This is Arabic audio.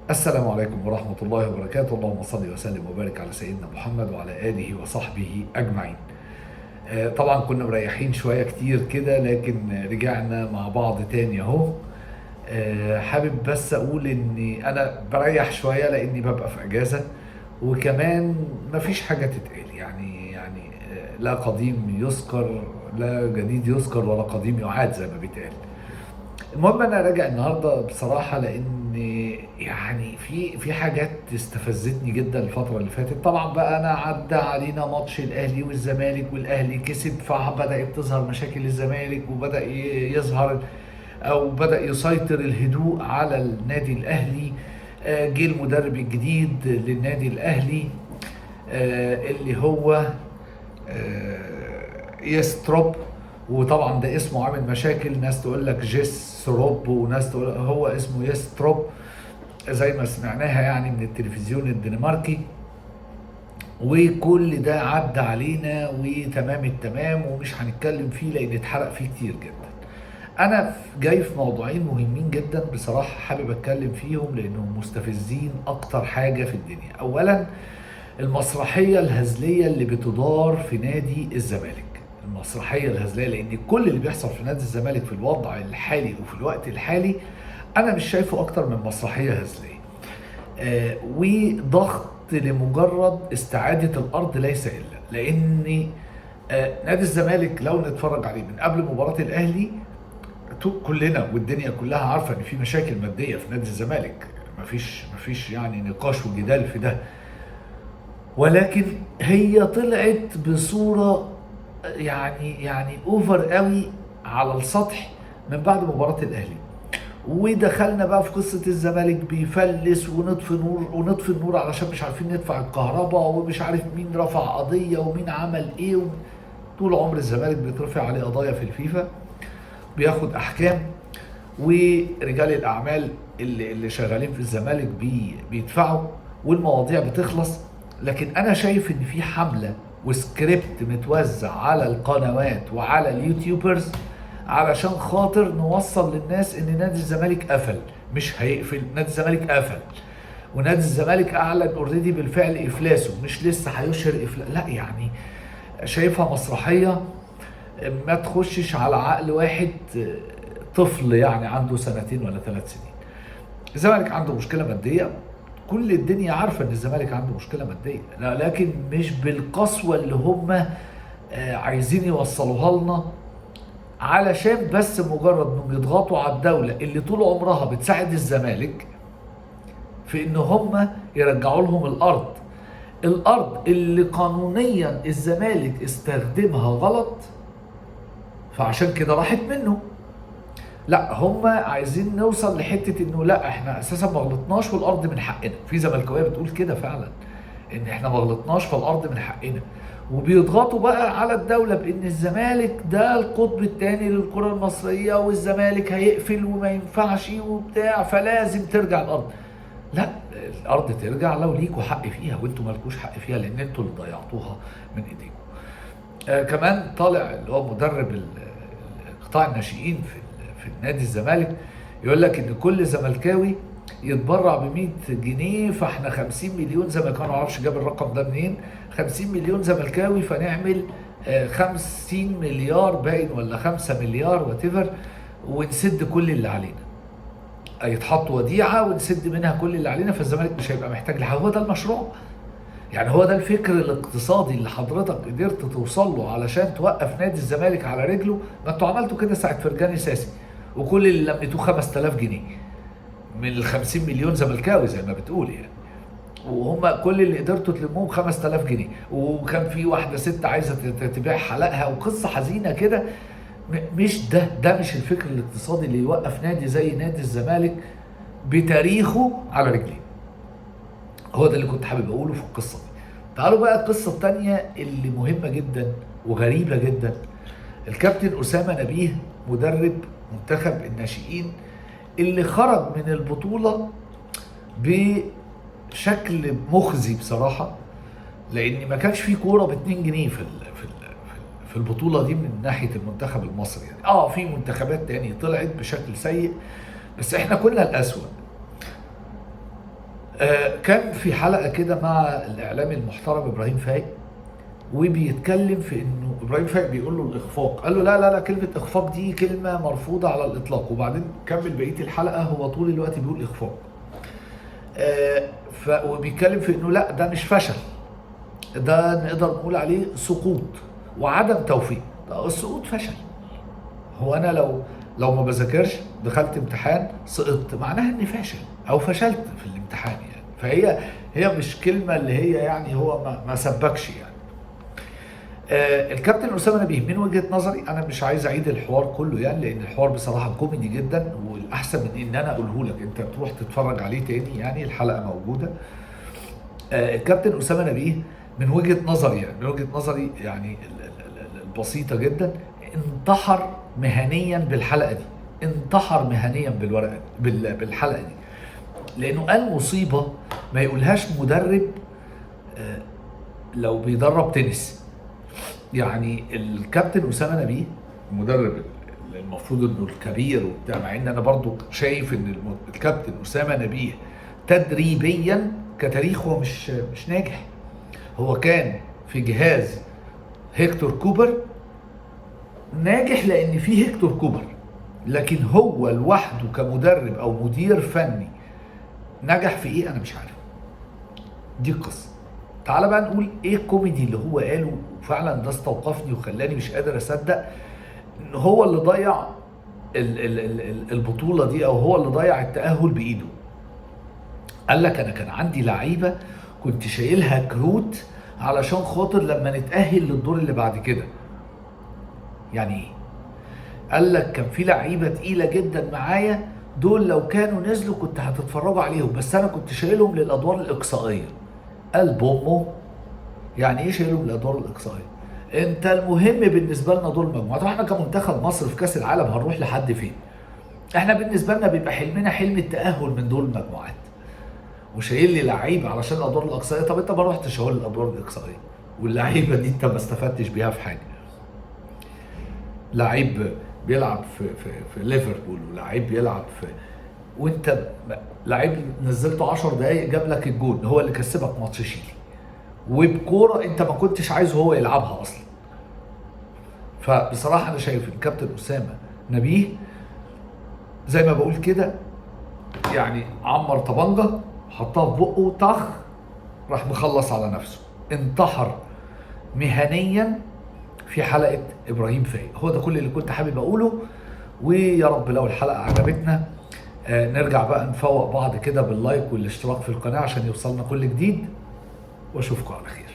السلام عليكم ورحمة الله وبركاته. اللهم صل وسلم وبارك على سيدنا محمد وعلى آله وصحبه أجمعين. طبعا كنا مريحين شوية كتير كده، لكن رجعنا مع بعض تاني اهو. حابب بس أقول إني أنا بريح شوية لأني ببقى في أجازة، وكمان مفيش حاجة تتقال يعني لا قديم يذكر، لا جديد يذكر، ولا قديم يعاد زي ما بيتقال. المهم انا راجع النهارده بصراحه لان يعني في حاجات استفزتني جدا الفتره اللي فاتت. طبعا بقى انا عدى علينا ماتش الاهلي والزمالك، والاهلي كسب، فبدات تظهر مشاكل الزمالك، وبدا يظهر او بدا يسيطر الهدوء على النادي الاهلي. جه المدرب الجديد للنادي الاهلي اللي هو يستروب. وطبعا ده اسمه عامل مشاكل، ناس تقول لك جيس روب، وناس تقول هو اسمه يستروب زي ما سمعناها يعني من التلفزيون الدنماركي. وكل ده عدى علينا وتمام التمام، ومش هنتكلم فيه لان اتحرق فيه كتير جدا. انا جاي في موضوعين مهمين جدا بصراحة، حابب اتكلم فيهم لانهم مستفزين اكتر حاجة في الدنيا. اولا، المسرحية الهزلية اللي بتدار في نادي الزمالك. المسرحية الهزلية، لأن كل اللي بيحصل في نادي الزمالك في الوضع الحالي وفي الوقت الحالي أنا مش شايفه أكتر من مسرحية هزلية. وضغط لمجرد استعادة الأرض ليس إلا. لأن نادي الزمالك لو نتفرج عليه من قبل مباراة الأهلي، كلنا والدنيا كلها عارفة إن في مشاكل مادية في نادي الزمالك، مفيش يعني نقاش وجدال في ده. ولكن هي طلعت بصورة يعني اوفر قوي على السطح من بعد مباراة الاهلي. ودخلنا بقى في قصة الزمالك بيفلس، ونطفي النور علشان مش عارفين ندفع الكهرباء، ومش عارف مين رفع قضية ومين عمل ايه. طول عمر الزمالك بيترفع عليه قضايا في الفيفا، بياخد احكام، ورجال الاعمال اللي شغالين في الزمالك بيدفعوا، والمواضيع بتخلص. لكن انا شايف ان في حمله وسكريبت متوزع على القنوات وعلى اليوتيوبرز علشان خاطر نوصل للناس ان نادي الزمالك قفل. مش هيقفل، نادي الزمالك قفل، ونادي الزمالك اعلن اوريدي بالفعل افلاسه، مش لسه هيشهر افلاس. لا يعني شايفها مسرحيه ما تخشش على عقل واحد طفل يعني عنده سنتين ولا 3 سنين. الزمالك عنده مشكله ماديه، كل الدنيا عارفه ان الزمالك عنده مشكله ماديه، لكن مش بالقسوه اللي هم عايزين يوصلوها لنا، علشان بس مجرد انهم يضغطوا على الدوله اللي طول عمرها بتساعد الزمالك في ان هم يرجعوا لهم الارض اللي قانونيا الزمالك استخدمها غلط، فعشان كده راحت منه. لا، هم عايزين نوصل لحته انه لا احنا اساسا ما غلطناش والارض من حقنا. في زملكاويه بتقول كده فعلا، ان احنا ما غلطناش فالارض من حقنا. وبيضغطوا بقى على الدوله بان الزمالك ده القطب الثاني للكره المصريه، والزمالك هيقفل وما ينفعش وبتاع، فلازم ترجع الارض. لا، الارض ترجع لو ليكوا حق فيها، وانتوا مالكوش حق فيها لان انتوا اللي ضيعتوها من ايديكم. كمان طالع اللي هو مدرب قطاع الناشئين في نادي الزمالك يقول لك ان كل زملكاوي يتبرع ب 100 جنيه، فاحنا 50 مليون زملكاوي. انا ما اعرفش جاب الرقم ده منين. 50 مليون زملكاوي فنعمل 50 مليار باين، ولا 5 مليار وات ايفر، ونسد كل اللي علينا. يتحط وديعه ونسد منها كل اللي علينا، فالزمالك مش هيبقى محتاج لحاجه. هو ده المشروع يعني، هو ده الفكر الاقتصادي اللي حضرتك قدرت توصل له علشان توقف نادي الزمالك على رجله. ما انتوا عملتوا كده ساعه فرجاني ساسي، وكل اللي لميتوه 5000 جنيه من ال 50 مليون زملكاوي زي ما بتقول يعني. وهم كل اللي قدرتوا تلموهم 5000 جنيه، وكان في واحده ست عايزه تبيع حلقها، وقصه حزينه كده. مش ده مش الفكر الاقتصادي اللي يوقف نادي زي نادي الزمالك بتاريخه على رجليه. هو ده اللي كنت حابب اقوله في القصه دي. تعالوا بقى القصه الثانيه اللي مهمه جدا وغريبه جدا. الكابتن اسامه نبيه مدرب منتخب الناشئين اللي خرج من البطوله بشكل مخزي بصراحه، لان ما كانش في كوره ب 2 جنيه في البطوله دي من ناحيه المنتخب المصري يعني. في منتخبات تاني طلعت بشكل سيء، بس احنا كنا الاسوأ. كان في حلقه كده مع الاعلامي المحترم ابراهيم فايق، وبيتكلم في انه ابراهيم فايق بيقول له الاخفاق، قال له لا لا لا، كلمه اخفاق دي كلمه مرفوضه على الاطلاق، وبعدين كمل بقيه الحلقه هو طول الوقت بيقول اخفاق. وبيتكلم في انه لا ده مش فشل، ده نقدر نقول عليه سقوط وعدم توفيق. السقوط فشل. هو انا لو ما بذاكرش دخلت امتحان سقطت معناها اني فاشل او فشلت في الامتحان يعني. فهي مش كلمه اللي هي يعني هو ما سبكش يعني. الكابتن اسامه نبيه من وجهه نظري، انا مش عايز اعيد الحوار كله يعني، لان الحوار بصراحه كوميدي جدا، والاحسن من ان انا اقوله لك انت تروح تتفرج عليه تاني يعني، الحلقه موجوده. الكابتن اسامه نبيه من وجهه نظري يعني البسيطه جدا، انتحر مهنيا بالحلقه دي، انتحر مهنيا بالورقه بالحلقه دي، لانه قال مصيبه ما يقولهاش مدرب لو بيدرب تنس. يعني الكابتن اسامه نبيه المدرب المفروض انه الكبير وبتاع، مع ان انا برضو شايف ان الكابتن اسامه نبيه تدريبيا كتاريخ هو مش ناجح. هو كان في جهاز هيكتور كوبر ناجح لان فيه هيكتور كوبر، لكن هو لوحده كمدرب او مدير فني نجح في ايه انا مش عارف. دي القصه. تعال بقى نقول ايه الكوميدي اللي هو قاله، وفعلا ده استوقفني وخلاني مش قادر اصدق ان هو اللي ضيع البطوله دي، او هو اللي ضيع التاهل بايده. قال لك انا كان عندي لعيبه كنت شايلها كروت علشان خاطر لما نتاهل للدور اللي بعد كده. يعني ايه؟ قال لك كان في لعيبه تقيله جدا معايا، دول لو كانوا نزلوا كنت هتتفرجوا عليهم، بس انا كنت شايلهم للادوار الاقصائيه. قال بومو، يعني ايه شايلهم للادوار الاقصائيه؟ انت المهم بالنسبه لنا دور المجموعات، واحنا كمنتخب مصر في كاس العالم هنروح لحد فين؟ احنا بالنسبه لنا بيبقى حلمنا حلم التاهل من دور المجموعات، وشايل لي لعيبه علشان الادوار الاقصائيه. طب انت ما رحتش اهو للادوار الاقصائيه، واللعيبه دي انت ما استفدتش بيها في حاجه. لعيب بيلعب في ليفربول، ولعيب بيلعب وانت لعيب نزلته 10 دقايق جاب لك الجول، هو اللي كسبك ماتش شيلي، وبكوره انت ما كنتش عايزه هو يلعبها اصلا. فبصراحه انا شايف الكابتن اسامه نبيه زي ما بقول كده، يعني عمر طبنجه حطها في بقه طخ راح مخلص على نفسه، انتحر مهنيا في حلقه ابراهيم فايق. هو ده كل اللي كنت حابب اقوله، ويا رب لو الحلقه عجبتنا نرجع بقى نفوق بعض كده باللايك والاشتراك في القناه عشان يوصلنا كل جديد، واشوفكم على خير.